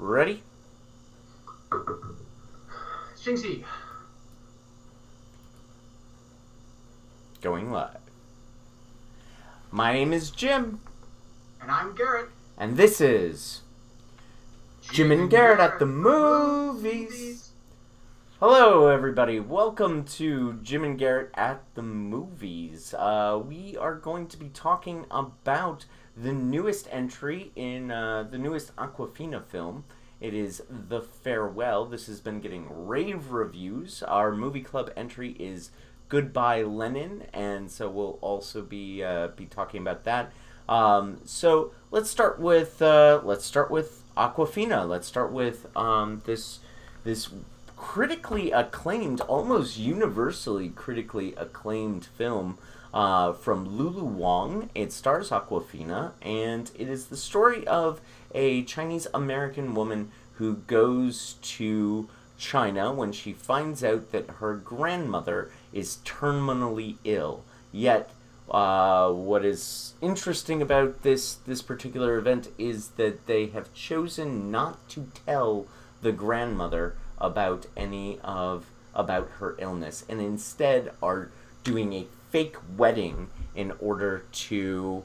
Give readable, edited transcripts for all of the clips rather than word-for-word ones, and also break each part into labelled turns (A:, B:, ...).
A: Ready?
B: Xingxi.
A: Going live. My name is Jim.
B: And I'm Garret.
A: And this is Jim and Garret at the movies. Hello, everybody. Welcome to Jim and Garret at the movies. We are going to be talking about the newest entry in the newest Awkwafina film. It is The Farewell. This has been getting rave reviews. Our movie club entry is Goodbye Lenin, and so we'll also be talking about that. So let's start with Awkwafina. Let's start with this critically acclaimed, almost universally critically acclaimed film from Lulu Wang. It stars Awkwafina, and it is the story of a Chinese American woman who goes to China when she finds out that her grandmother is terminally ill. Yet, what is interesting about this particular event is that they have chosen not to tell the grandmother about about her illness, and instead are doing a fake wedding in order to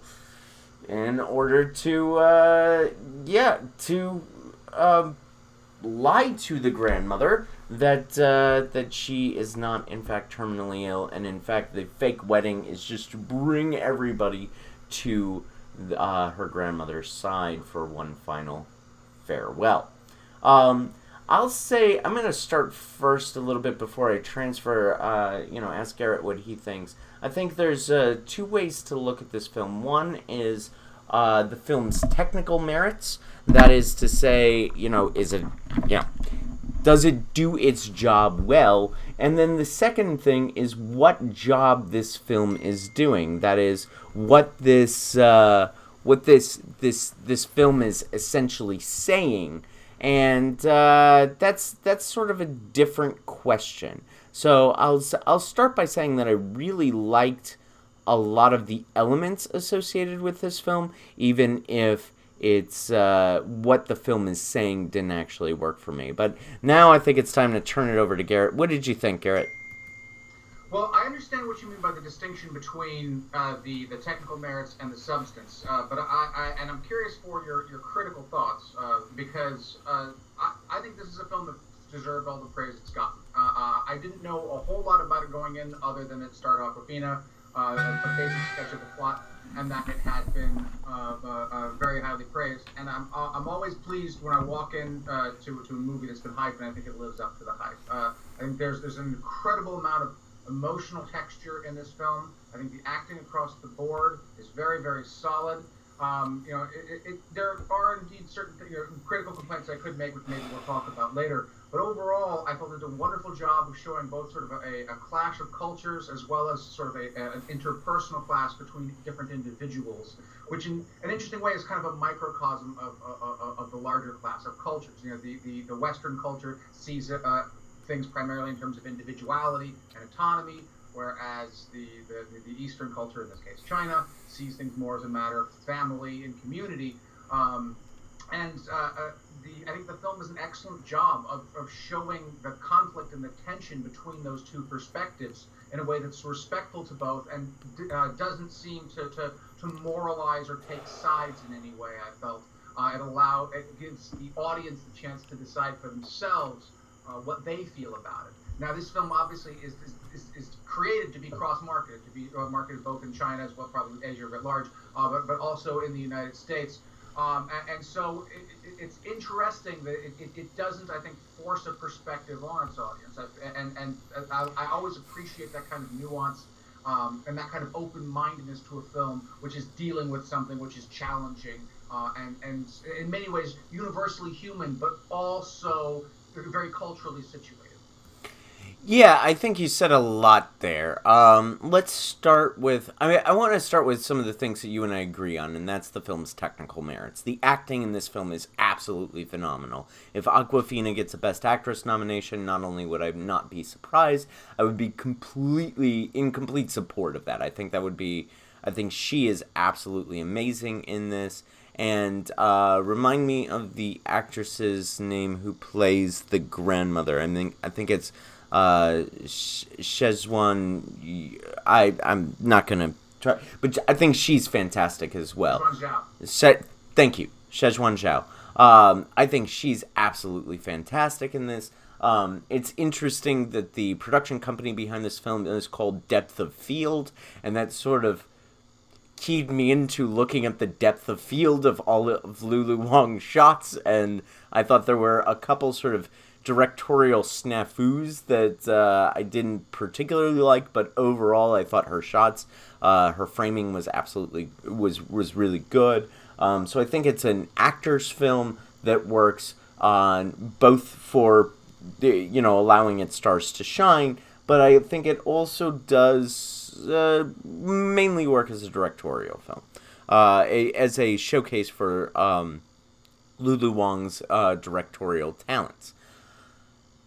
A: lie to the grandmother that she is not in fact terminally ill, and in fact the fake wedding is just to bring everybody to her grandmother's side for one final farewell. I'll say I'm going to start first a little bit before I transfer, ask Garret what he thinks. I think there's two ways to look at this film. One is the film's technical merits. That is to say, does it do its job well? And then the second thing is what job this film is doing. That is what this film is essentially saying. And that's sort of a different question. So I'll start by saying that I really liked a lot of the elements associated with this film, even if it's what the film is saying didn't actually work for me. But now I think it's time to turn it over to Garret. What did you think, Garret?
B: Well, I understand what you mean by the distinction between the technical merits and the substance, but I'm curious for your critical thoughts because I think this is a film that deserved all the praise it's gotten. I didn't know a whole lot about it going in, other than it starred Awkwafina, a basic sketch of the plot, and that it had been very highly praised. And I'm always pleased when I walk in to a movie that's been hyped, and I think it lives up to the hype. I think there's an incredible amount of emotional texture in this film. I think the acting across the board is very, very solid. There are indeed certain critical complaints I could make, which maybe we'll talk about later. But overall, I thought it did a wonderful job of showing both sort of a clash of cultures as well as sort of an interpersonal clash between different individuals, which in an interesting way is kind of a microcosm of the larger class of cultures. The Western culture sees things primarily in terms of individuality and autonomy, whereas the Eastern culture, in this case China, sees things more as a matter of family and community. I think the film does an excellent job of showing the conflict and the tension between those two perspectives in a way that's respectful to both and doesn't seem to moralize or take sides in any way. I felt it gives the audience the chance to decide for themselves what they feel about it. Now, this film obviously is created to be cross-marketed, to be marketed both in China as well, probably Asia at large, but also in the United States. And so it's interesting that it doesn't, I think, force a perspective on its audience. I always appreciate that kind of nuance and that kind of open-mindedness to a film which is dealing with something which is challenging and in many ways universally human, but also very culturally situated.
A: Yeah, I think you said a lot there. Let's start with... I want to start with some of the things that you and I agree on, and that's the film's technical merits. The acting in this film is absolutely phenomenal. If Awkwafina gets a Best Actress nomination, not only would I not be surprised, I would be in complete support of that. I think she is absolutely amazing in this, And remind me of the actress's name who plays the grandmother. I think it's Szechuan. I'm not gonna try, but I think she's fantastic as well. Thank you, Szechuan Zhao. I think she's absolutely fantastic in this. It's interesting that the production company behind this film is called Depth of Field, and that sort of keyed me into looking at the depth of field of all of Lulu Wang's shots, and I thought there were a couple sort of directorial snafus that I didn't particularly like, but overall I thought her shots, her framing was was really good. So I think it's an actor's film that works on both for allowing its stars to shine, but I think it also does mainly work as a directorial film, as a showcase for Lulu Wang's directorial talents.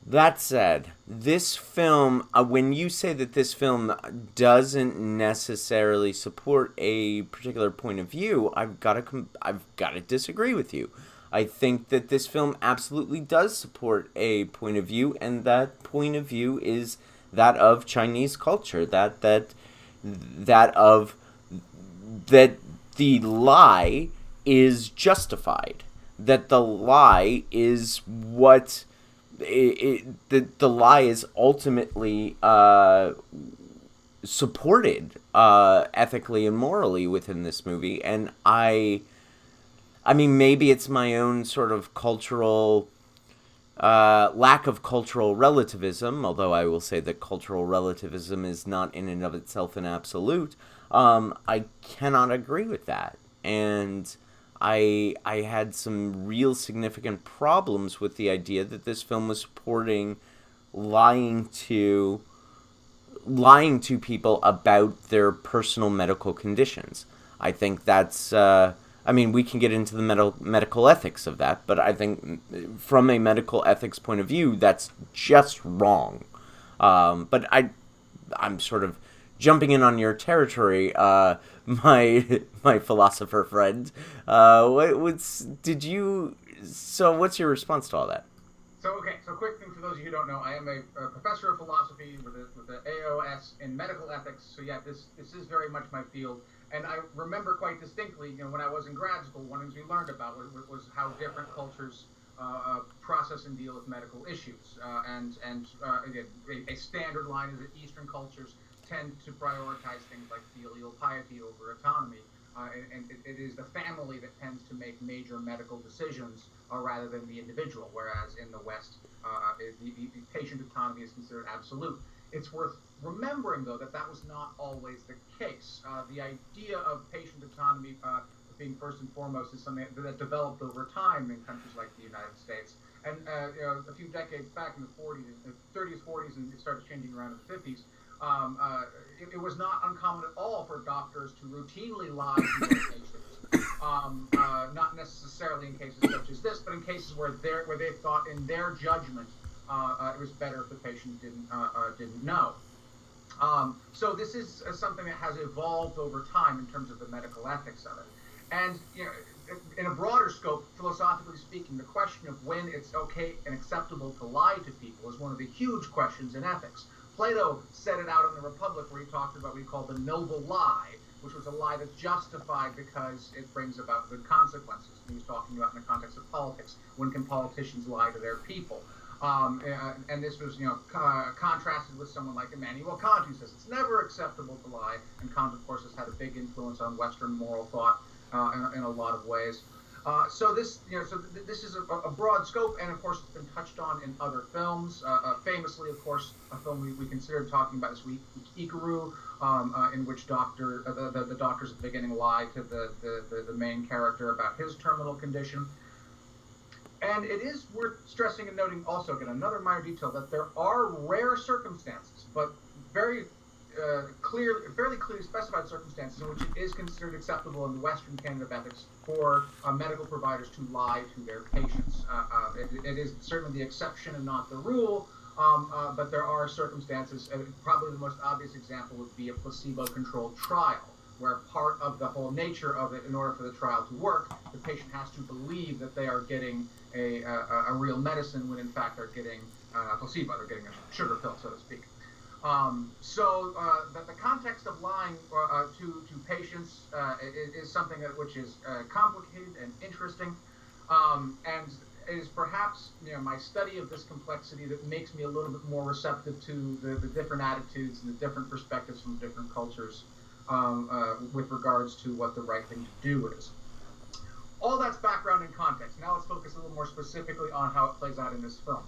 A: That said, this film, when you say that this film doesn't necessarily support a particular point of view, I've got to disagree with you. I think that this film absolutely does support a point of view, and that point of view is that of Chinese culture, that the lie is justified, that the lie is what the lie is ultimately supported ethically and morally within this movie. And I mean, maybe it's my own sort of cultural lack of cultural relativism, although I will say that cultural relativism is not in and of itself an absolute. I cannot agree with that. And I had some real significant problems with the idea that this film was supporting lying to people about their personal medical conditions. I think that's we can get into the medical ethics of that, but I think from a medical ethics point of view, that's just wrong. But I'm sort of jumping in on your territory, my philosopher friend. What's your response to all that?
B: So quick thing for those of you who don't know, I am a professor of philosophy with the AOS in medical ethics. So yeah, this is very much my field. And I remember quite distinctly, when I was in grad school, one of the things we learned about was how different cultures process and deal with medical issues. Again, a standard line is that Eastern cultures tend to prioritize things like filial piety over autonomy. And it is the family that tends to make major medical decisions rather than the individual, whereas in the West, the patient autonomy is considered absolute. It's worth remembering, though, that was not always the case. The idea of patient autonomy being first and foremost is something that developed over time in countries like the United States. And a few decades back in the 30s, 40s, and it started changing around in the 50s, it was not uncommon at all for doctors to routinely lie to their patients. Not necessarily in cases such as this, but in cases where they thought, in their judgment, it was better if the patient didn't know. So this is something that has evolved over time in terms of the medical ethics of it. And in a broader scope, philosophically speaking, the question of when it's okay and acceptable to lie to people is one of the huge questions in ethics. Plato set it out in the Republic, where he talked about what he called the noble lie, which was a lie that's justified because it brings about good consequences. He was talking about in the context of politics. When can politicians lie to their people? And this was, contrasted with someone like Immanuel Kant, who says it's never acceptable to lie. And Kant, of course, has had a big influence on Western moral thought in a lot of ways. So this is a broad scope, and of course, it's been touched on in other films. Famously, of course, a film we considered talking about this week, Ikaru, in which the doctors at the beginning lie to the main character about his terminal condition. And it is worth stressing and noting also, again, another minor detail, that there are rare circumstances, but fairly clearly specified circumstances in which it is considered acceptable in the Western canon of ethics for medical providers to lie to their patients. It is certainly the exception and not the rule, but there are circumstances. Probably the most obvious example would be a placebo-controlled trial, where part of the whole nature of it, in order for the trial to work, the patient has to believe that they are getting a real medicine when in fact they're getting a placebo, they're getting a sugar pill, so to speak. The context of lying to patients is something which is complicated and interesting, and it is perhaps my study of this complexity that makes me a little bit more receptive to the different attitudes and the different perspectives from different cultures with regards to what the right thing to do is. All that's background and context. Now let's focus a little more specifically on how it plays out in this film.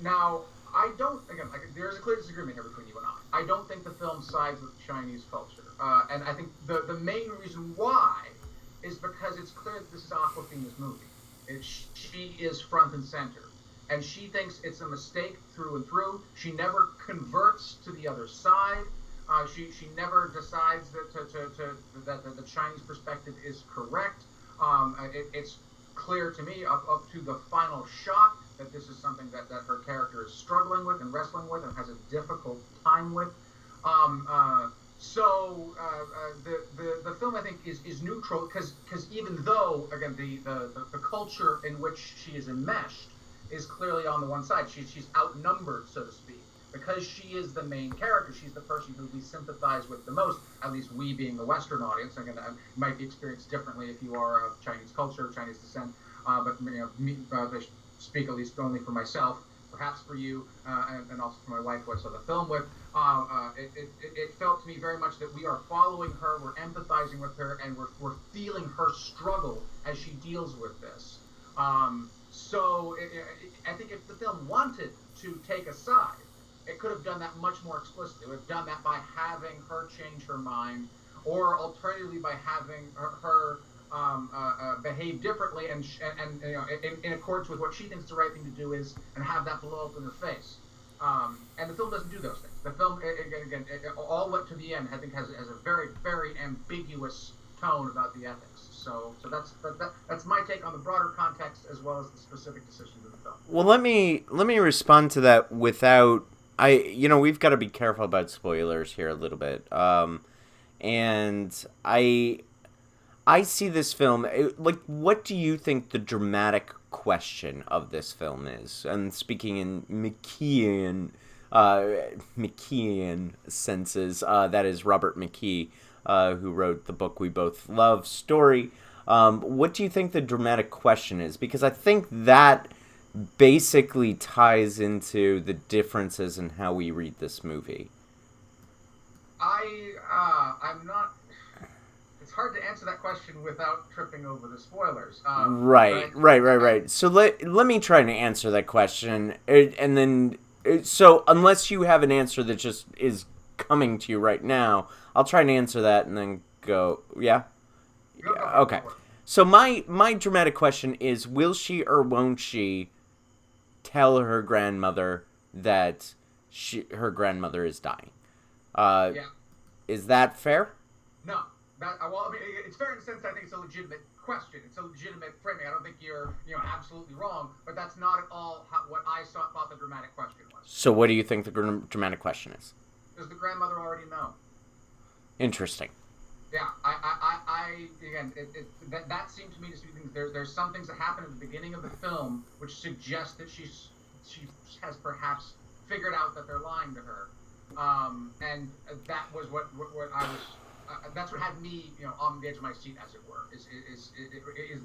B: Now, I don't, again, there's a clear disagreement here between you and I. I don't think the film sides with Chinese culture. And I think the main reason why is because it's clear that this is Awkwafina's movie. She is front and center. And she thinks it's a mistake through and through. She never converts to the other side. She never decides that the Chinese perspective is correct. It's clear to me up to the final shot that this is something that her character is struggling with and wrestling with and has a difficult time with. The film, I think, is neutral because even though, again, the culture in which she is enmeshed is clearly on the one side. She's outnumbered, so to speak. Because she is the main character, she's the person who we sympathize with the most, at least we being the Western audience. Again, it might be experienced differently if you are of Chinese culture, Chinese descent, but I speak at least only for myself, perhaps for you, and also for my wife, who I saw the film with. It felt to me very much that we are following her, we're empathizing with her, and we're feeling her struggle as she deals with this. I think if the film wanted to take a side, it could have done that much more explicitly. It would have done that by having her change her mind, or alternatively by having her behave differently and in accordance with what she thinks the right thing to do is, and have that blow up in her face. And the film doesn't do those things. The film, again, all up to the end, I think has a very, very ambiguous tone about the ethics. So that's my take on the broader context as well as the specific decisions of the film.
A: Well, let me respond to that without. We've got to be careful about spoilers here a little bit. And I see this film, what do you think the dramatic question of this film is? And speaking in McKean senses, that is Robert McKee, who wrote the book We Both Love, Story. What do you think the dramatic question is? Because I think that basically ties into the differences in how we read this movie.
B: I'm not. It's hard to answer that question without tripping over the spoilers.
A: Right. So let me try to answer that question, and then so unless you have an answer that just is coming to you right now, I'll try and answer that and then go. Yeah. Okay. So my dramatic question is: will she or won't she tell her grandmother that her grandmother is dying?
B: Yeah.
A: Is that fair?
B: No. It's fair in the sense that I think it's a legitimate question. It's a legitimate framing. I don't think you're absolutely wrong, but that's not at all what I thought the dramatic question was.
A: So what do you think the dramatic question is?
B: Does the grandmother already know?
A: Interesting.
B: Yeah, that seemed to me to be there's some things that happen at the beginning of the film which suggest that she has perhaps figured out that they're lying to her, and that was what I was. That's what had me, on the edge of my seat, as it were. Is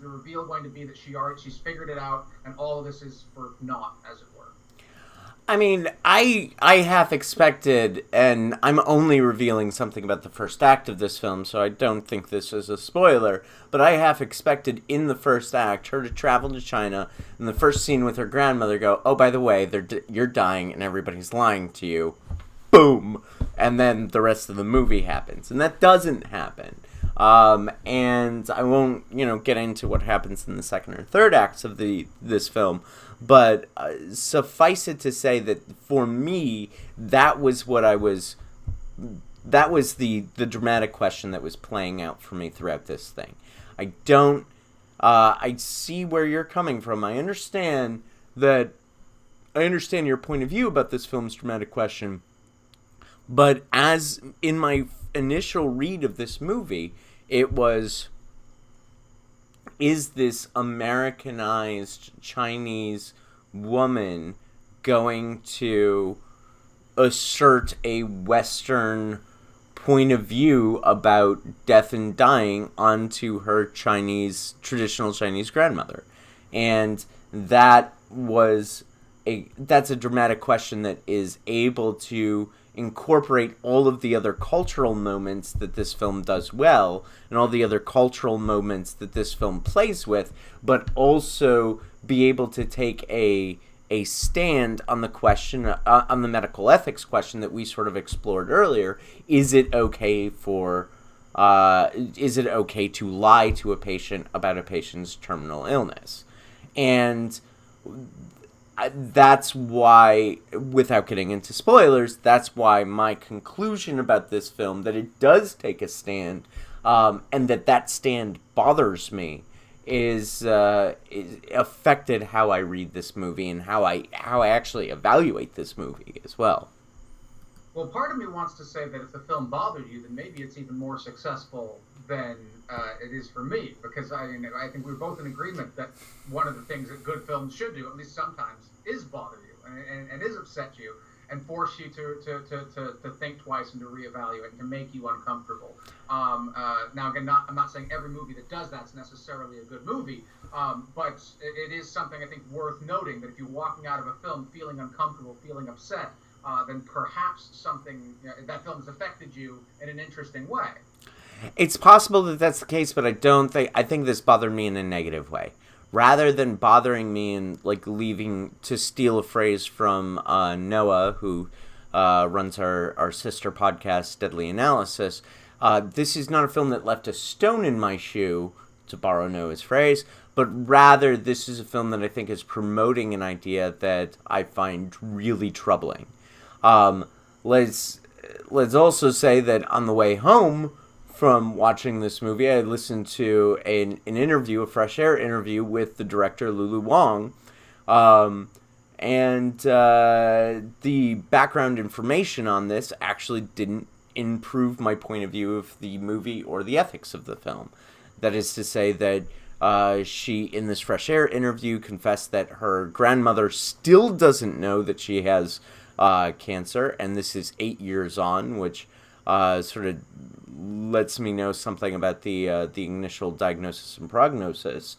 B: the reveal going to be that she's figured it out, and all of this is for naught, as it were?
A: I mean, I half expected, and I'm only revealing something about the first act of this film, so I don't think this is a spoiler, but I half expected in the first act her to travel to China, and the first scene with her grandmother go, oh, by the way, you're dying, and everybody's lying to you. Boom! And then the rest of the movie happens. And that doesn't happen. And I won't, get into what happens in the second or third acts of this film. But suffice it to say that for me, that was the dramatic question that was playing out for me throughout this thing. I see where you're coming from. I understand your point of view about this film's dramatic question. But as in my initial read of this movie, it was, is this Americanized Chinese woman going to assert a Western point of view about death and dying onto her traditional Chinese grandmother? And that's a dramatic question that is able to incorporate all of the other cultural moments that this film does well, and all the other cultural moments that this film plays with, but also be able to take a stand on the question, on the medical ethics question that we sort of explored earlier. Is it okay to lie to a patient about a patient's terminal illness? And that's why, without getting into spoilers, that's why my conclusion about this film, that it does take a stand, and that stand bothers me, is affected how I read this movie and how I actually evaluate this movie as well.
B: Well, part of me wants to say that if the film bothered you, then maybe it's even more successful than it is for me, because I think we're both in agreement that one of the things that good films should do, at least sometimes, is bother you and is upset you and force you to think twice and to reevaluate and to make you uncomfortable. Now, again, I'm not saying every movie that does that's necessarily a good movie, but it is something I think worth noting, that if you're walking out of a film feeling uncomfortable, feeling upset, then perhaps that film has affected you in an interesting way.
A: It's possible that that's the case, but I think this bothered me in a negative way. Rather than bothering me and leaving, to steal a phrase from Noah, who runs our sister podcast, Deadly Analysis, this is not a film that left a stone in my shoe, to borrow Noah's phrase, but rather this is a film that I think is promoting an idea that I find really troubling. Let's also say that on the way home from watching this movie, I listened to an interview, a Fresh Air interview with the director Lulu Wang, and the background information on this actually didn't improve my point of view of the movie or the ethics of the film. That is to say that she, in this Fresh Air interview, confessed that her grandmother still doesn't know that she has cancer, and this is 8 years on, which sort of lets me know something about the initial diagnosis and prognosis.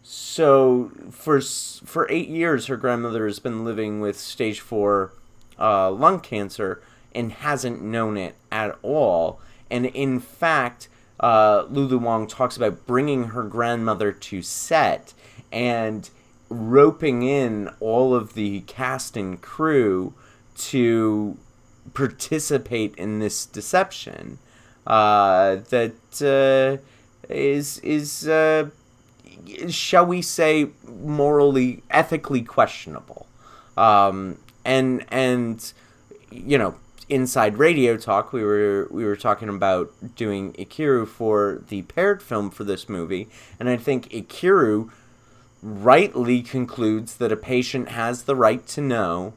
A: So for 8 years, her grandmother has been living with stage 4 lung cancer and hasn't known it at all. And in fact, Lulu Wang talks about bringing her grandmother to set and roping in all of the cast and crew to participate in this deception that is shall we say, morally, ethically questionable. And you know, inside Radio Talk, we were talking about doing Ikiru for the paired film for this movie, and I think Ikiru rightly concludes that a patient has the right to know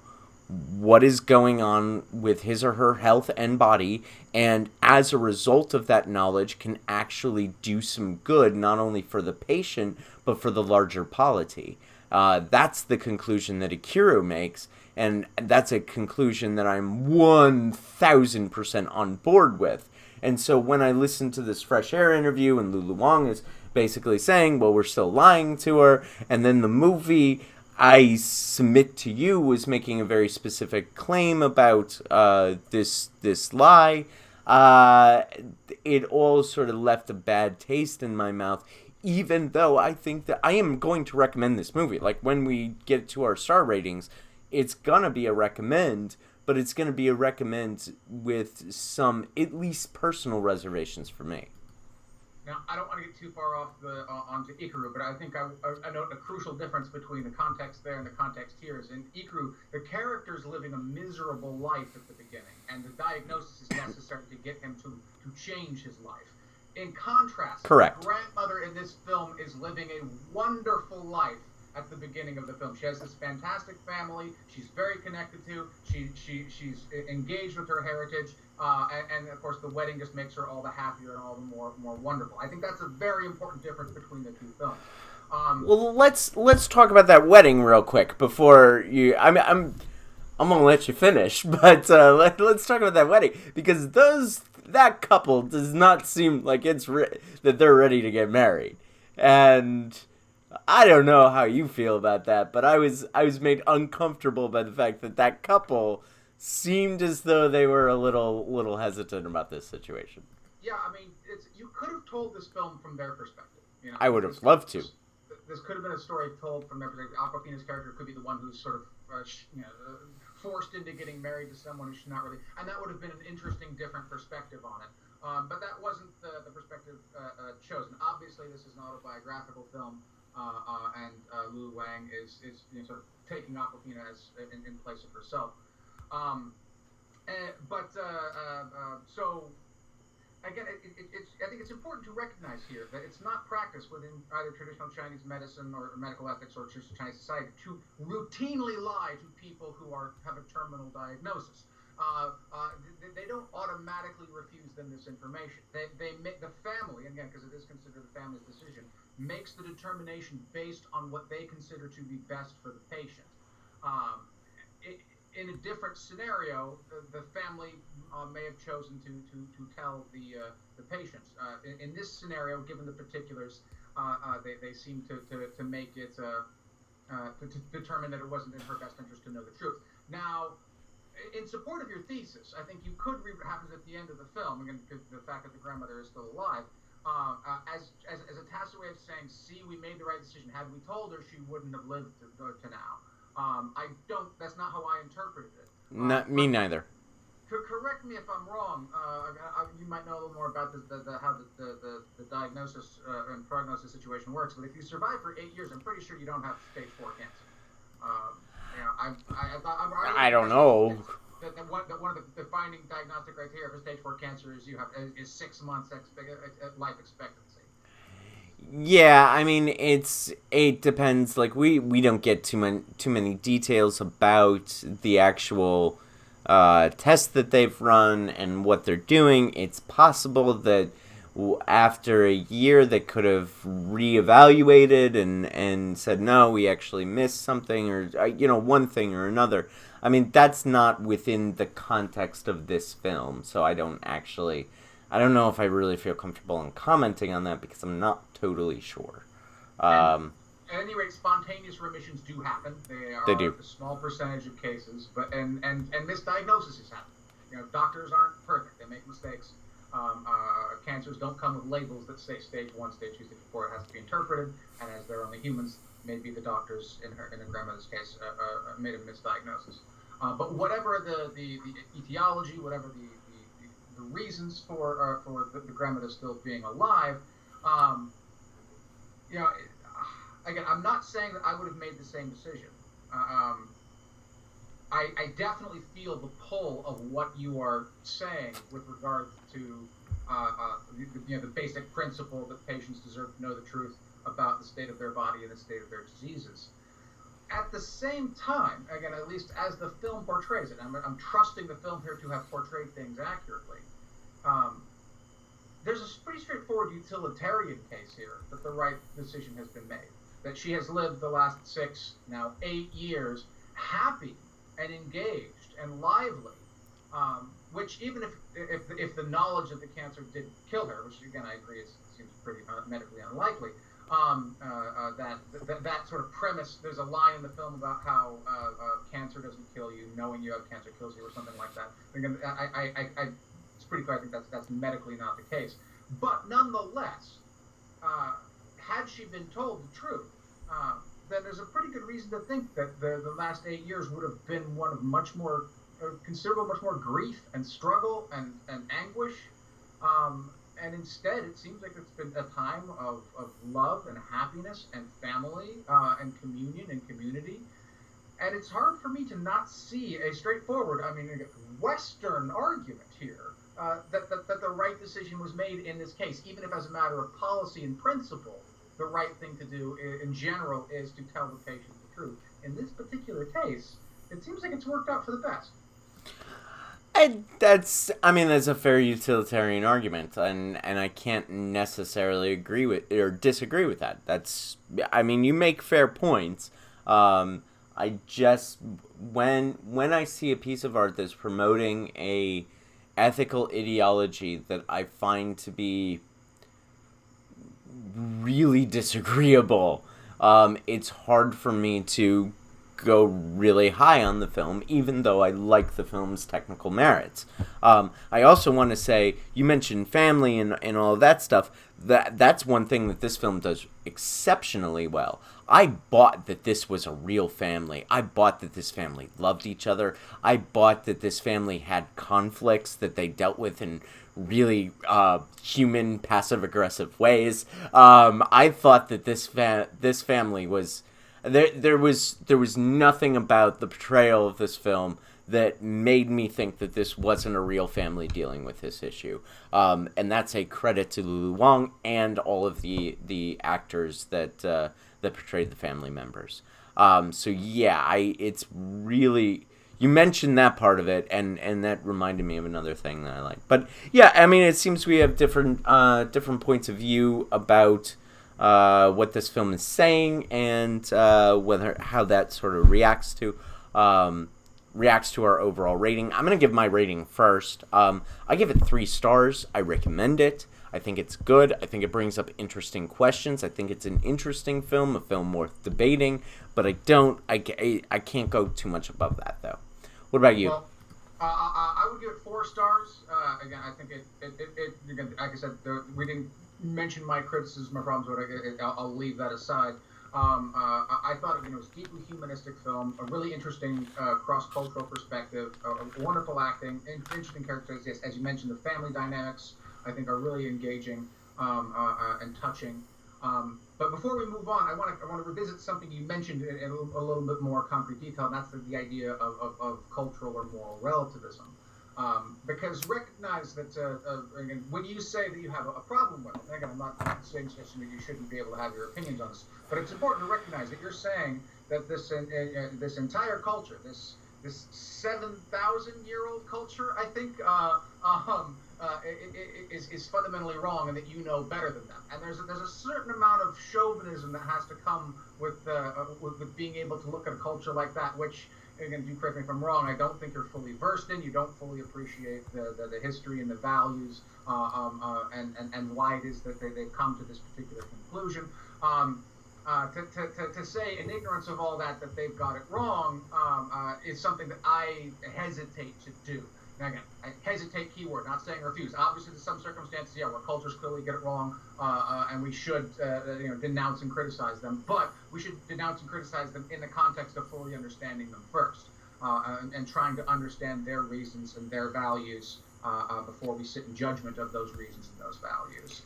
A: what is going on with his or her health and body, and as a result of that knowledge can actually do some good, not only for the patient, but for the larger polity. That's the conclusion that Ikiru makes, and that's a conclusion that I'm 1,000% on board with. And so when I listened to this Fresh Air interview, and Lulu Wang is basically saying, well, we're still lying to her, and then the movie, I submit to you, was making a very specific claim about this lie, it all sort of left a bad taste in my mouth, even though I think that I am going to recommend this movie. Like, when we get to our star ratings, it's going to be a recommend, but it's going to be a recommend with some, at least, personal reservations for me.
B: Now, I don't want to get too far off onto Ikiru, but I think I note a crucial difference between the context there and the context here is in Ikiru, the character's living a miserable life at the beginning, and the diagnosis is necessary to get him to change his life. In contrast,
A: correct,
B: the grandmother in this film is living a wonderful life at the beginning of the film. She has this fantastic family. She's very connected to. She's engaged with her heritage, and of course the wedding just makes her all the happier and all the more wonderful. I think that's a very important difference between the two films.
A: Well, let's talk about that wedding real quick before you. I'm gonna let you finish, but let's talk about that wedding, because that couple does not seem like that they're ready to get married, and I don't know how you feel about that, but I was made uncomfortable by the fact that couple seemed as though they were a little hesitant about this situation.
B: Yeah, I mean, you could have told this film from their perspective. You know,
A: I would have loved to.
B: This could have been a story told from their perspective. Awkwafina's character could be the one who's sort of forced into getting married to someone who should not really, and that would have been an interesting, different perspective on it. But that wasn't the perspective chosen. Obviously, this is an autobiographical film, and Lulu Wang is sort of taking Awkwafina as in place of herself. So again, I think it's important to recognize here that it's not practice within either traditional Chinese medicine or medical ethics or traditional Chinese society to routinely lie to people who have a terminal diagnosis. They don't automatically refuse them this information. They make the family, again, because it is considered the family's decision, makes the determination based on what they consider to be best for the patient. In a different scenario, the family may have chosen to tell the patients. In this scenario, given the particulars, they seem to make it to determine that it wasn't in her best interest to know the truth. Now, in support of your thesis, I think you could read what happens at the end of the film, again, the fact that the grandmother is still alive, as a tacit way of saying, see, we made the right decision. Had we told her, she wouldn't have lived to now. That's not how I interpreted it.
A: Me neither.
B: Correct me if I'm wrong. You might know a little more about how the diagnosis and prognosis situation works. But if you survive for 8 years, I'm pretty sure you don't have stage 4 cancer.
A: I don't know.
B: One of the defining diagnostic criteria for stage 4 cancer is 6 months life expectancy.
A: Yeah, I mean, it depends. Like, we don't get too many details about the actual test that they've run and what they're doing. It's possible that after a year they could have reevaluated and said, no, we actually missed something, or one thing or another. I mean, that's not within the context of this film, so I don't know if I really feel comfortable in commenting on that, because I'm not totally sure.
B: At any rate, spontaneous remissions do happen. They
A: do.
B: A small percentage of cases, but and misdiagnoses happen. Doctors aren't perfect; they make mistakes. Cancers don't come with labels that say stage 1, stage 2, stage 4. It has to be interpreted, and as they're only humans, maybe the doctors in her grandmother's case made a misdiagnosis. But whatever the etiology, whatever the reasons for the grandmother still being alive, again, I'm not saying that I would have made the same decision. I definitely feel the pull of what you are saying with regard to the basic principle that patients deserve to know the truth about the state of their body and the state of their diseases. At the same time, again, at least as the film portrays it, I'm trusting the film here to have portrayed things accurately. There's a pretty straightforward utilitarian case here that the right decision has been made. That she has lived the last 6, now 8 years, happy and engaged and lively, which even if the knowledge of the cancer didn't kill her, which again I agree seems pretty medically unlikely, that sort of premise. There's a line in the film about how cancer doesn't kill you, knowing you have cancer kills you, or something like that. Again, it's pretty clear. I think that's medically not the case. But nonetheless, had she been told the truth, then there's a pretty good reason to think that the last 8 years would have been one of much more grief and struggle and anguish. And instead, it seems like it's been a time of love and happiness and family and communion and community. And it's hard for me to not see a straightforward, Western argument here that the right decision was made in this case, even if as a matter of policy and principle, the right thing to do in general is to tell the patient the truth. In this particular case, it seems like it's worked out for the best.
A: I mean, that's a fair utilitarian argument, and I can't necessarily agree with or disagree with that. I mean, you make fair points. I just when I see a piece of art that's promoting a ethical ideology that I find to be really disagreeable, it's hard for me to go really high on the film, even though I like the film's technical merits. I also want to say, you mentioned family and all of that stuff. That's one thing that this film does exceptionally well. I bought that this was a real family. I bought that this family loved each other. I bought that this family had conflicts that they dealt with in really human, passive-aggressive ways. I thought that this family was... There was nothing about the portrayal of this film that made me think that this wasn't a real family dealing with this issue. And that's a credit to Lulu Wang and all of the actors that portrayed the family members. So yeah, it's really... You mentioned that part of it, and that reminded me of another thing that I like. But yeah, I mean, it seems we have different points of view about what this film is saying and how that sort of reacts to our overall rating. I'm gonna give my rating first. I give it 3 stars. I recommend it. I think it's good. I think it brings up interesting questions. I think it's an interesting film, a film worth debating. But I can't go too much above that though. What about you?
B: Well, I would give it 4 stars. Again, I think again, like I said, we didn't mention my criticisms, my problems, but I'll leave that aside. I thought it was a deeply humanistic film, a really interesting cross-cultural perspective, wonderful acting, interesting characters. Yes, as you mentioned, the family dynamics I think are really engaging and touching. But before we move on, I want to revisit something you mentioned in a little bit more concrete detail, and that's the idea of cultural or moral relativism. Because recognize that again, when you say that you have a problem with it, again, I'm not saying that you shouldn't be able to have your opinions on this, but it's important to recognize that you're saying that this entire culture, this 7,000-year-old culture, I think, is fundamentally wrong, and that you know better than them. And there's a certain amount of chauvinism that has to come with being able to look at a culture like that, which, again, do correct me if I'm wrong, I don't think you're fully versed in. You don't fully appreciate the history and the values and why it is that they've come to this particular conclusion. To say in ignorance of all that they've got it wrong is something that I hesitate to do. Now again, I hesitate, keyword, not saying refuse. Obviously, in some circumstances, yeah, where cultures clearly get it wrong, and we should denounce and criticize them. But we should denounce and criticize them in the context of fully understanding them first, and trying to understand their reasons and their values before we sit in judgment of those reasons and those values.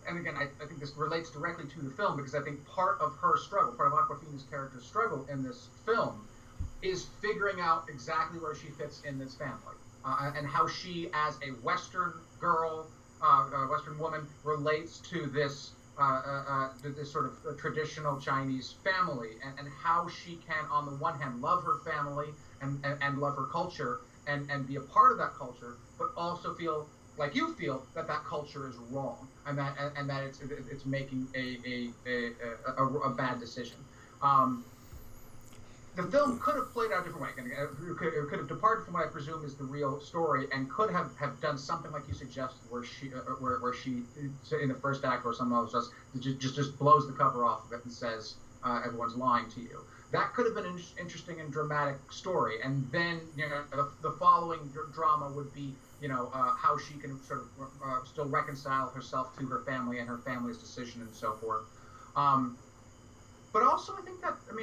B: And again, I think this relates directly to the film, because I think part of her struggle, part of Awkwafina's character's struggle in this film, is figuring out exactly where she fits in this family, and how she, as a Western girl, Western woman, relates to this sort of traditional Chinese family, and how she can, on the one hand, love her family and love her culture and be a part of that culture, but also feel like you feel that culture is wrong, and that it's making a bad decision. The film could have played out a different way. It could have departed from what I presume is the real story, and could have done something like you suggested, where she in the first act or something else just blows the cover off of it and says everyone's lying to you. That could have been an interesting and dramatic story, and then the following drama would be how she can sort of still reconcile herself to her family and her family's decision and so forth. But also, I think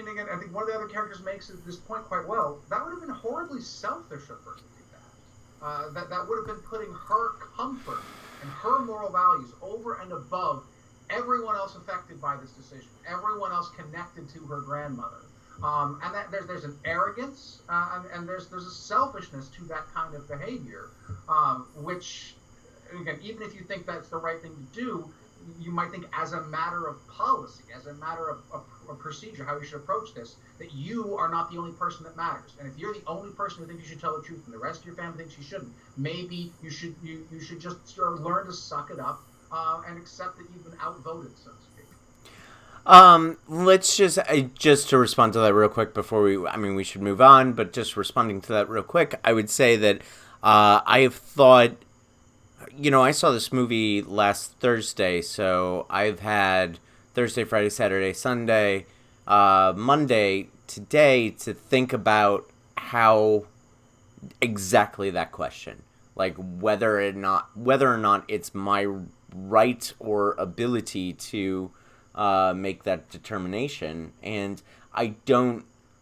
B: again, I think one of the other characters makes this point quite well. That would have been horribly selfish of her to do that. That would have been putting her comfort and her moral values over and above everyone else affected by this decision, everyone else connected to her grandmother. And that there's an arrogance and there's a selfishness to that kind of behavior, which again, even if you think that's the right thing to do, you might think as a matter of policy, as a matter of procedure, how you should approach this, that you are not the only person that matters. And if you're the only person who thinks you should tell the truth and the rest of your family thinks you shouldn't, maybe you should just sort of learn to suck it up and accept that you've been outvoted, so to speak.
A: Let's just to respond to that real quick before we should move on, but just responding to that real quick, I would say that I have thought, I saw this movie last Thursday, so I've had Thursday, Friday, Saturday, Sunday, Monday, today to think about how exactly that question, like whether or not it's my right or ability to make that determination. And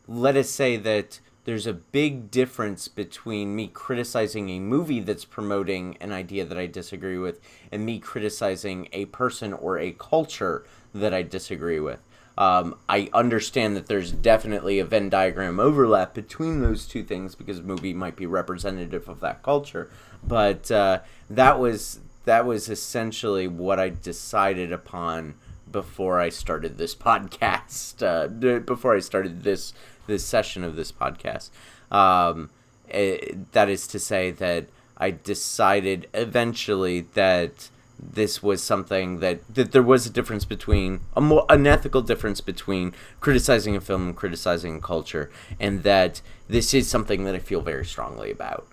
A: let us say that there's a big difference between me criticizing a movie that's promoting an idea that I disagree with and me criticizing a person or a culture that I disagree with. I understand that there's definitely a Venn diagram overlap between those two things because a movie might be representative of that culture, but that was essentially what I decided upon before I started this podcast, before I started this session of this podcast. That is to say that I decided eventually that this was something that there was a difference between, an ethical difference between criticizing a film and criticizing a culture, and that this is something that I feel very strongly about.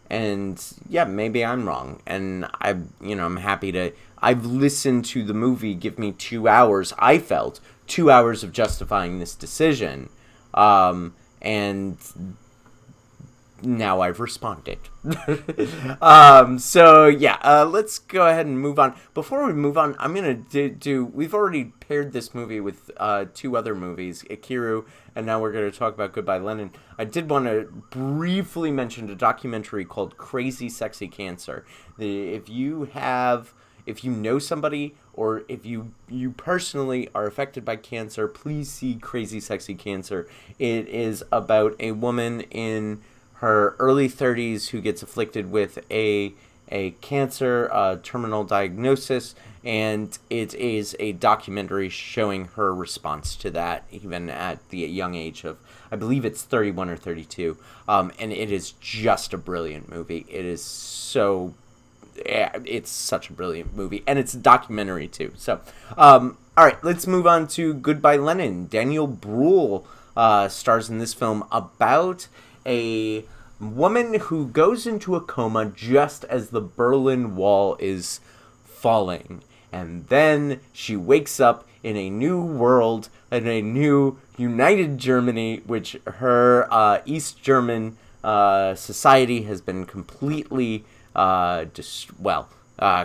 A: And yeah, maybe I'm wrong, and I'm happy to. I've listened to the movie give me 2 hours. I felt 2 hours of justifying this decision, and now I've responded. So yeah, let's go ahead and move on. Before we move on, I'm gonna do. We've already paired this movie with 2 other movies, Ikiru, and now we're gonna talk about Goodbye Lenin. I did want to briefly mention a documentary called Crazy Sexy Cancer. If you know somebody, or if you personally are affected by cancer, please see Crazy Sexy Cancer. It is about a woman in her early 30s who gets afflicted with a cancer, terminal diagnosis, and it is a documentary showing her response to that, even at the young age of, I believe it's 31 or 32, and it is just a brilliant movie. It's such a brilliant movie, and it's a documentary too. So, all right, let's move on to Goodbye Lenin. Daniel Bruhl stars in this film about a woman who goes into a coma just as the Berlin Wall is falling. And then she wakes up in a new world, in a new united Germany, which her East German society has been completely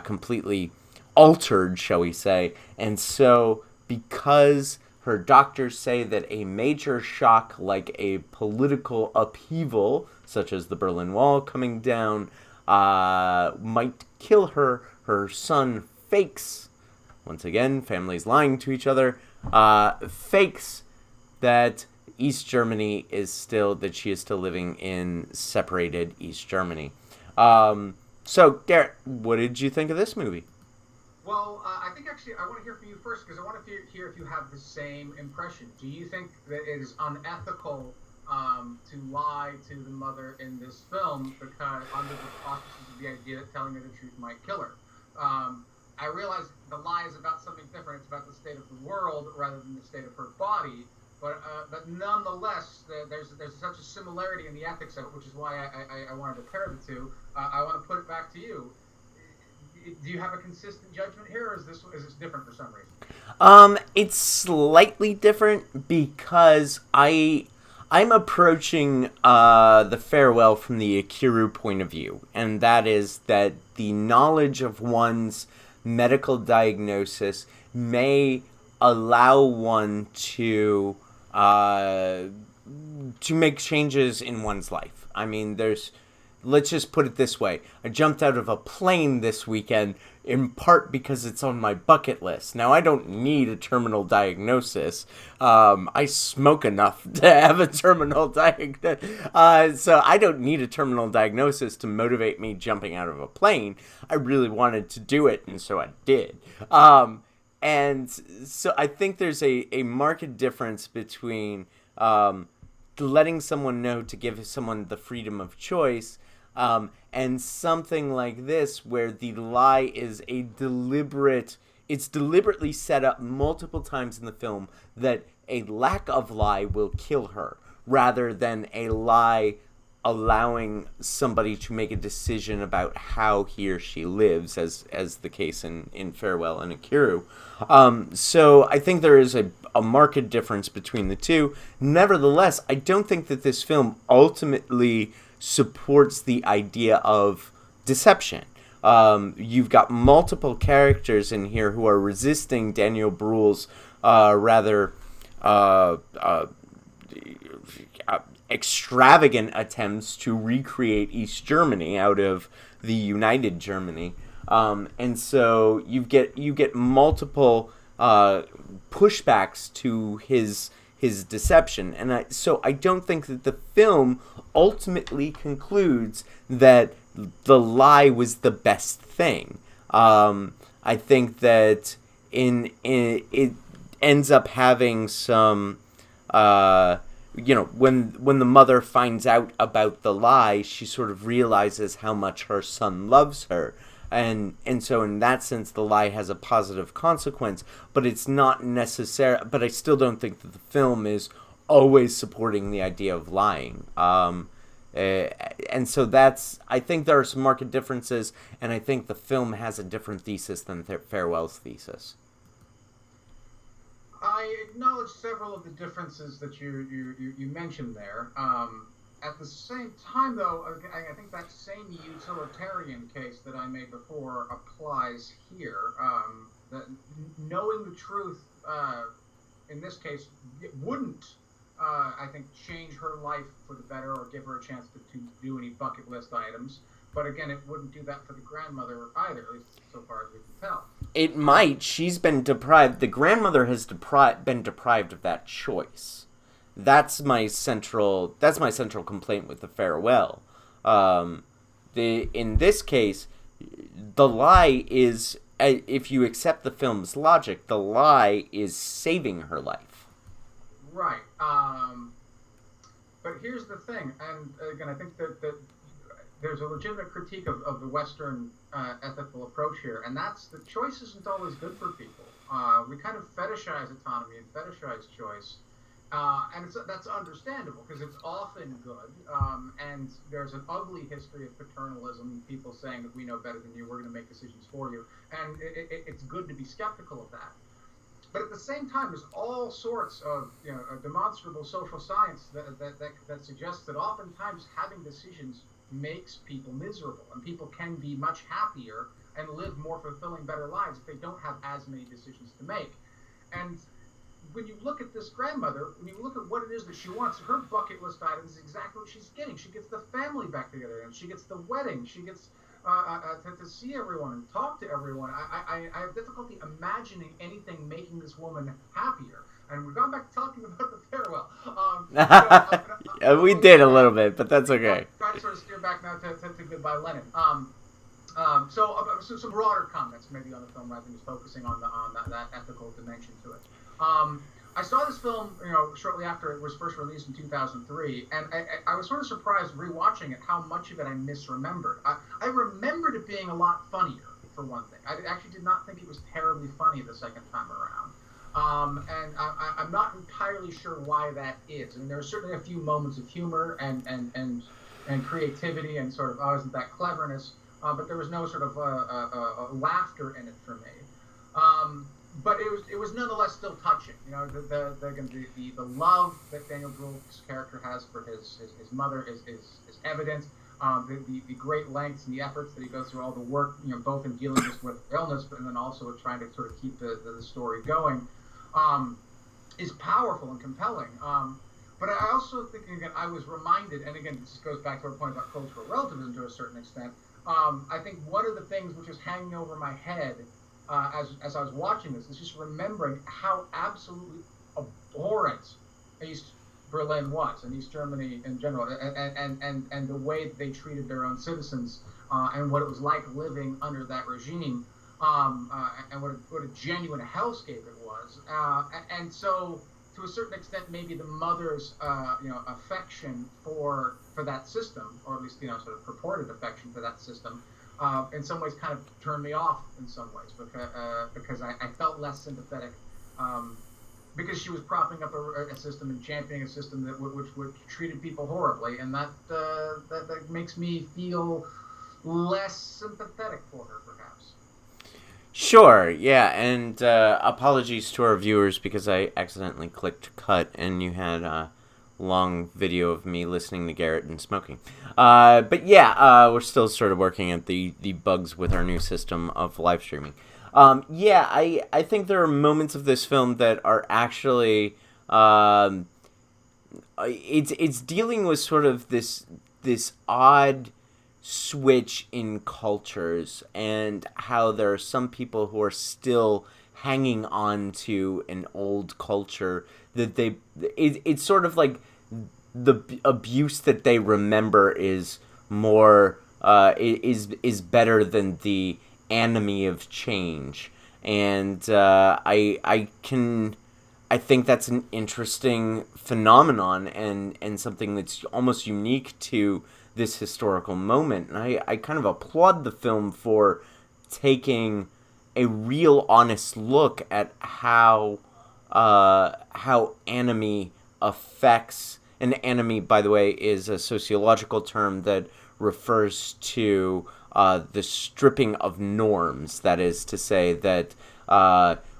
A: completely altered, shall we say. And so, because her doctors say that a major shock like a political upheaval, such as the Berlin Wall coming down, might kill her, her son fakes, once again, families lying to each other, fakes that East Germany that she is still living in separated East Germany. So, Garrett, what did you think of this movie?
B: Well, I think actually I want to hear from you first, because I want to hear if you have the same impression. Do you think that it is unethical to lie to the mother in this film because under the auspices of the idea that telling her the truth might kill her? I realize the lie is about something different. It's about the state of the world rather than the state of her body. But nonetheless, there's such a similarity in the ethics of it, which is why I wanted to pair the two. I want to put it back to you. Do you have a consistent judgment here, or is this different for some reason?
A: It's slightly different because I'm approaching the farewell from the Ikiru point of view, and that is that the knowledge of one's medical diagnosis may allow one to make changes in one's life. I mean, let's just put it this way. I jumped out of a plane this weekend. in part because it's on my bucket list. Now, I don't need a terminal diagnosis. I smoke enough to have a terminal diagnosis. So I don't need a terminal diagnosis to motivate me jumping out of a plane. I really wanted to do it, and so I did. And so I think there's a marked difference between letting someone know to give someone the freedom of choice, and something like this where the lie is it's deliberately set up multiple times in the film that a lack of lie will kill her, rather than a lie allowing somebody to make a decision about how he or she lives, as the case in Farewell and Akiru. So I think there is a marked difference between the two. Nevertheless, I don't think that this film ultimately supports the idea of deception. You've got multiple characters in here who are resisting Daniel Bruhl's rather extravagant attempts to recreate East Germany out of the United Germany, and so you get multiple pushbacks to his deception, and so I don't think that the film ultimately concludes that the lie was the best thing. I think that it ends up having some. When the mother finds out about the lie, she sort of realizes how much her son loves her. And so in that sense, the lie has a positive consequence, but it's not necessary. But I still don't think that the film is always supporting the idea of lying. And so I think there are some marked differences, and I think the film has a different thesis than Farewell's thesis.
B: I acknowledge several of the differences that you mentioned there. At the same time, though, I think that same utilitarian case that I made before applies here. That knowing the truth, in this case, it wouldn't, I think, change her life for the better or give her a chance to do any bucket list items. But again, it wouldn't do that for the grandmother either, at least so far as we can tell.
A: It might. She's been deprived. The grandmother has been deprived of that choice. That's my central complaint with the Farewell. In this case, the lie is, if you accept the film's logic, the lie is saving her life.
B: Right. But here's the thing, and again, I think that there's a legitimate critique of the Western ethical approach here, and that's the choice isn't always good for people. We kind of fetishize autonomy and fetishize choice, and that's understandable because it's often good, and there's an ugly history of paternalism, people saying that we know better than you, we're going to make decisions for you, and it's good to be skeptical of that. But at the same time, there's all sorts of demonstrable social science that suggests that oftentimes having decisions makes people miserable, and people can be much happier and live more fulfilling, better lives if they don't have as many decisions to make. And when you look at this grandmother, when you look at what it is that she wants, her bucket list item is exactly what she's getting. She gets the family back together, and she gets the wedding, she gets to see everyone and talk to everyone. I have difficulty imagining anything making this woman happier. And we've gone back to talking about the Farewell.
A: Yeah, we did a little bit, but that's okay.
B: Try to sort of steer back now to Goodbye Lenin. So some broader comments maybe on the film rather than just focusing on that ethical dimension to it. I saw this film, shortly after it was first released in 2003, and I was sort of surprised rewatching it how much of it I misremembered. I remembered it being a lot funnier, for one thing. I actually did not think it was terribly funny the second time around. And I'm not entirely sure why that is. I mean, there are certainly a few moments of humor and creativity and sort of, isn't that cleverness, but there was no sort of laughter in it for me. But it was nonetheless still touching. The love that Daniel Bruhl's character has for his mother is evident. The great lengths and the efforts that he goes through, all the work, both in dealing with illness, but then also trying to sort of keep the story going, is powerful and compelling. But I also think, again, I was reminded, and again, this goes back to our point about cultural relativism to a certain extent, I think one of the things which is hanging over my head as I was watching this is just remembering how absolutely abhorrent East Berlin was, and East Germany in general, and the way that they treated their own citizens, and what it was like living under that regime, and what a genuine hellscape it was. And so, to a certain extent, maybe the mother's affection for that system, or at least sort of purported affection for that system, in some ways kind of turned me off in some ways, because I felt less sympathetic, because she was propping up a system and championing a system which treated people horribly, and that makes me feel less sympathetic for her, perhaps.
A: Sure, yeah, and apologies to our viewers because I accidentally clicked cut and you had a long video of me listening to Garret and smoking. But yeah, we're still sort of working at the bugs with our new system of live streaming. Yeah, I think there are moments of this film that are actually it's dealing with sort of this odd switch in cultures, and how there are some people who are still hanging on to an old culture that it's sort of like the abuse that they remember is more is better than the enemy of change. And I think that's an interesting phenomenon, and something that's almost unique to this historical moment. And I kind of applaud the film for taking a real honest look at how enemy affects. An enemy, by the way, is a sociological term that refers to the stripping of norms. That is to say that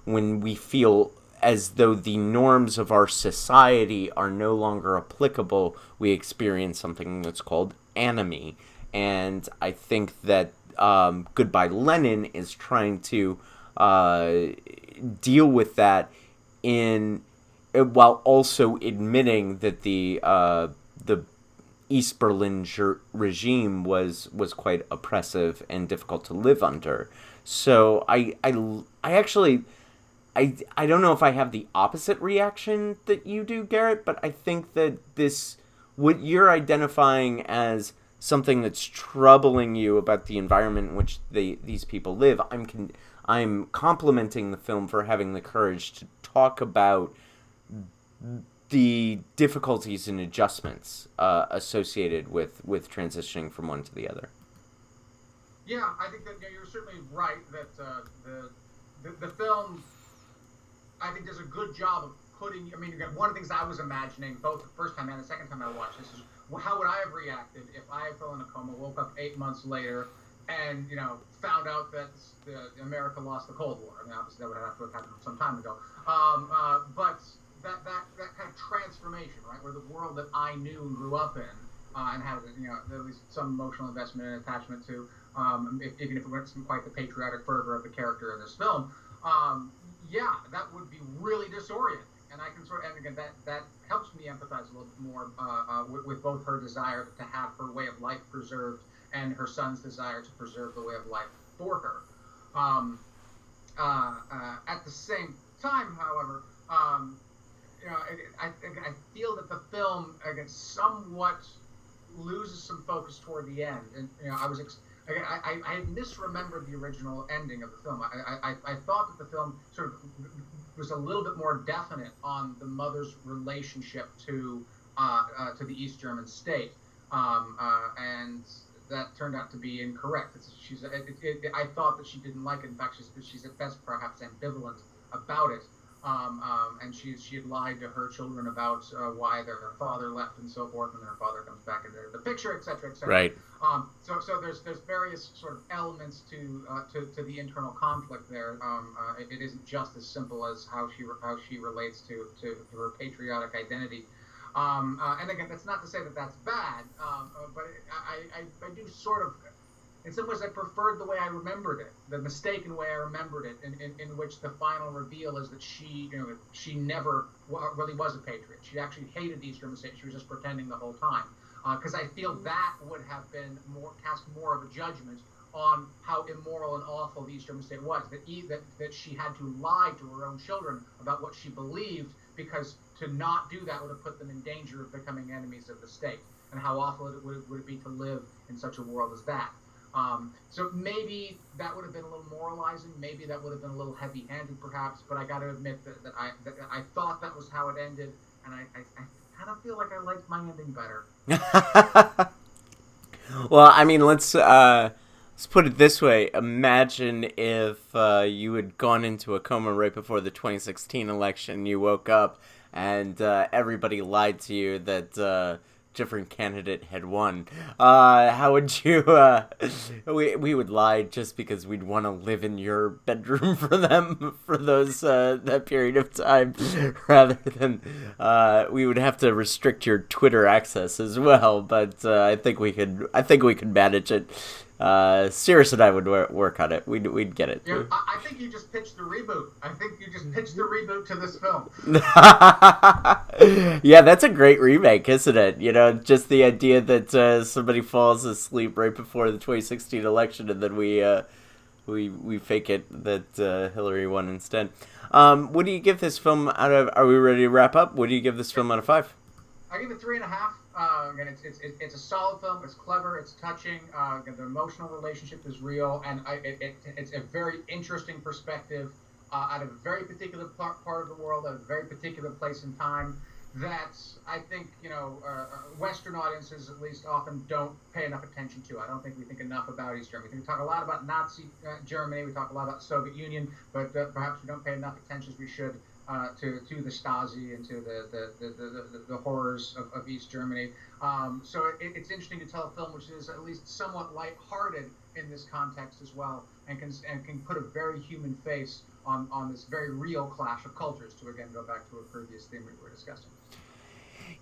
A: when we feel as though the norms of our society are no longer applicable, we experience something that's called enemy. And I think that Goodbye Lenin is trying to deal with that while also admitting that the East Berlin regime was quite oppressive and difficult to live under. So I actually I don't know if I have the opposite reaction that you do, Garret, but I think that what you're identifying as something that's troubling you about the environment in which these people live, I'm complimenting the film for having the courage to talk about the difficulties and adjustments associated with transitioning from one to the other.
B: Yeah, I think that you're certainly right that the film, I think, does a good job of putting. I mean, one of the things I was imagining both the first time and the second time I watched this is, how would I have reacted if I fell in a coma, woke up 8 months later, and found out that America lost the Cold War. I mean, obviously that would have to have happened some time ago. But that kind of transformation, right, where the world that I knew and grew up in, and had at least some emotional investment and attachment to, even if it wasn't quite the patriotic fervor of the character in this film, yeah, that would be really disorienting. And I can and again, that helps me empathize a little bit more with both her desire to have her way of life preserved and her son's desire to preserve the way of life for her. At the same time, however, I feel that the film, again, somewhat loses some focus toward the end. And I had misremembered the original ending of the film. I thought that the film sort of was a little bit more definite on the mother's relationship to the East German state, and that turned out to be incorrect. I thought that she didn't like it. In fact, she's at best perhaps ambivalent about it. And she had lied to her children about why their father left and so forth, and their father comes back into the picture, etc., etc.
A: Right.
B: So there's various sort of elements to the internal conflict there. It isn't just as simple as how she relates to her patriotic identity. And again, that's not to say that that's bad, but I do sort of. In some ways, I preferred the way I remembered it, the mistaken way I remembered it, in which the final reveal is that she never really was a patriot. She actually hated the East German state. She was just pretending the whole time. because I feel that would have been cast more of a judgment on how immoral and awful the East German state was. That she had to lie to her own children about what she believed, because to not do that would have put them in danger of becoming enemies of the state. And how awful would it be to live in such a world as that. So maybe that would have been a little moralizing. Maybe that would have been a little heavy-handed, perhaps. But I got to admit that I thought that was how it ended, and I kind of feel like I liked my ending better.
A: Well, I mean, let's put it this way. Imagine if you had gone into a coma right before the 2016 election. You woke up and everybody lied to you that different candidate had won. How would you? We would lie just because we'd want to live in your bedroom for them for those that period of time, rather than we would have to restrict your Twitter access as well. But I think we could manage it. Cirrus and I would work on it. We'd get it.
B: Yeah, I think you just pitched the reboot. I think you just pitched the reboot to this film.
A: Yeah, that's a great remake, isn't it? You know, just the idea that somebody falls asleep right before the 2016 election, and then we fake it that Hillary won instead. What do you give this film out of? Are we ready to wrap up? What do you give this film out of 5?
B: I give it 3.5. Again, it's a solid film. It's clever. It's touching. Again, the emotional relationship is real, and it's a very interesting perspective out of a very particular part of the world, at a very particular place and time. That I think Western audiences at least often don't pay enough attention to. I don't think we think enough about East Germany. We talk a lot about Nazi Germany. We talk a lot about the Soviet Union, but perhaps we don't pay enough attention as we should to the Stasi and to the horrors of East Germany. So it's interesting to tell a film which is at least somewhat lighthearted in this context as well, and can put a very human face on this very real clash of cultures, to again go back to a previous theme we were discussing.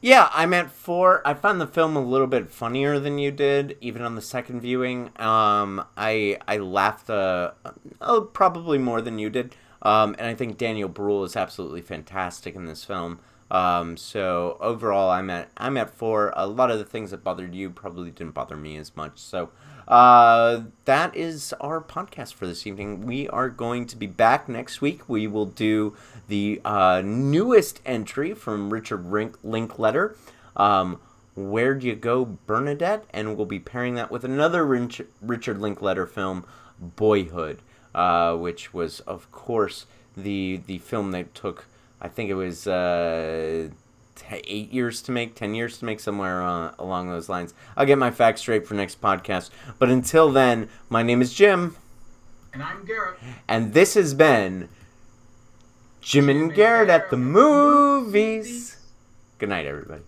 A: Yeah, I'm at 4. I found the film a little bit funnier than you did, even on the second viewing. I laughed probably more than you did. And I think Daniel Bruhl is absolutely fantastic in this film. So overall, I'm at 4. A lot of the things that bothered you probably didn't bother me as much. So that is our podcast for this evening. We are going to be back next week. We will do the newest entry from Richard Linklater, Where'd You Go, Bernadette? And we'll be pairing that with another Richard Linklater film, Boyhood. Which was, of course, the film that took, I think it was 8 years to make, 10 years to make, somewhere along those lines. I'll get my facts straight for next podcast. But until then, my name is Jim.
B: And I'm Garrett.
A: And this has been Jim and Garrett at the movies. Good night, everybody.